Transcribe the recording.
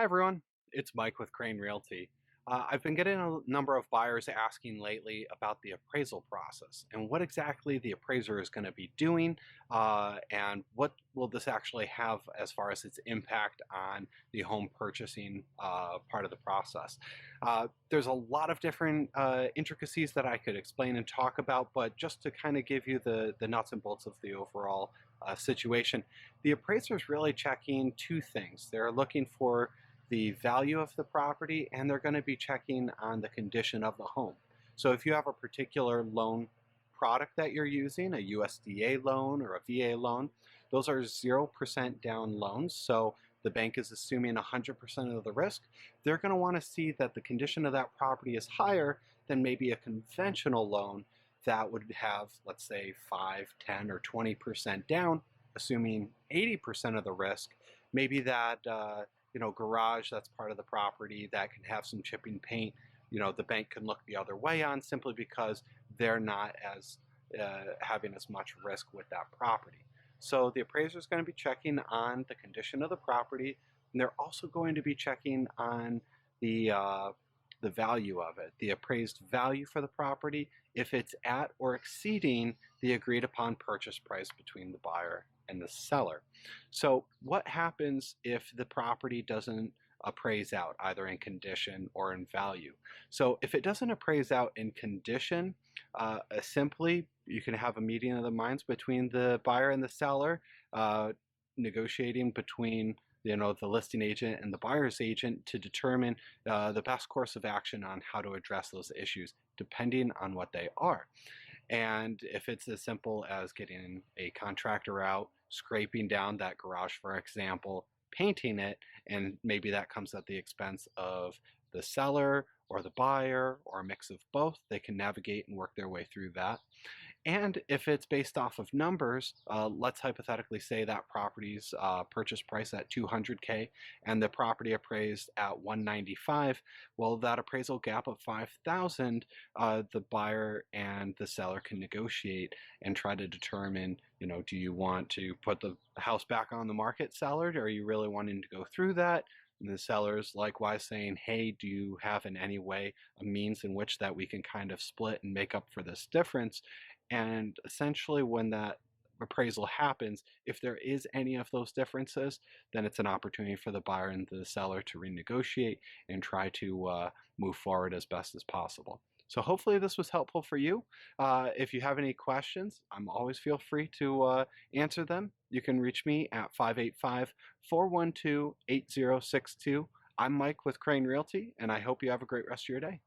Hi everyone, it's Mike with Crane Realty. I've been getting a number of buyers asking lately about the appraisal process and what exactly the appraiser is going to be doing, and what will this actually have as far as its impact on the home purchasing part of the process. There's a lot of different intricacies that I could explain and talk about, but just to kind of give you the nuts and bolts of the overall situation, the appraiser is really checking two things. They're looking for the value of the property, and they're going to be checking on the condition of the home. So if you have a particular loan product that you're using, a USDA loan or a VA loan, those are 0% down loans. So the bank is assuming 100% of the risk. They're going to want to see that the condition of that property is higher than maybe a conventional loan that would have, let's say, 5, 10, or 20% down, assuming 80% of the risk. Maybe that garage that's part of the property that can have some chipping paint, the bank can look the other way on, simply because they're not as having as much risk with that property. So the appraiser is going to be checking on the condition of the property, and they're also going to be checking on the value of it, the appraised value for the property, if it's at or exceeding the agreed upon purchase price between the buyer and the seller. So what happens if the property doesn't appraise out, either in condition or in value? So if it doesn't appraise out in condition, simply you can have a meeting of the minds between the buyer and the seller, negotiating between the listing agent and the buyer's agent to determine the best course of action on how to address those issues, depending on what they are. And if it's as simple as getting a contractor out, scraping down that garage, for example, painting it, and maybe that comes at the expense of the seller or the buyer or a mix of both, they can navigate and work their way through that. And if it's based off of numbers, let's hypothetically say that property's purchase price at 200K and the property appraised at 195. Well, that appraisal gap of 5,000, the buyer and the seller can negotiate and try to determine, do you want to put the house back on the market, seller? Or are you really wanting to go through that? And the seller's likewise saying, hey, do you have in any way a means in which that we can kind of split and make up for this difference? And essentially, when that appraisal happens, if there is any of those differences, then it's an opportunity for the buyer and the seller to renegotiate and try to move forward as best as possible. So hopefully this was helpful for you. If you have any questions, I'm always feel free to answer them. You can reach me at 585-412-8062. I'm Mike with Crane Realty, and I hope you have a great rest of your day.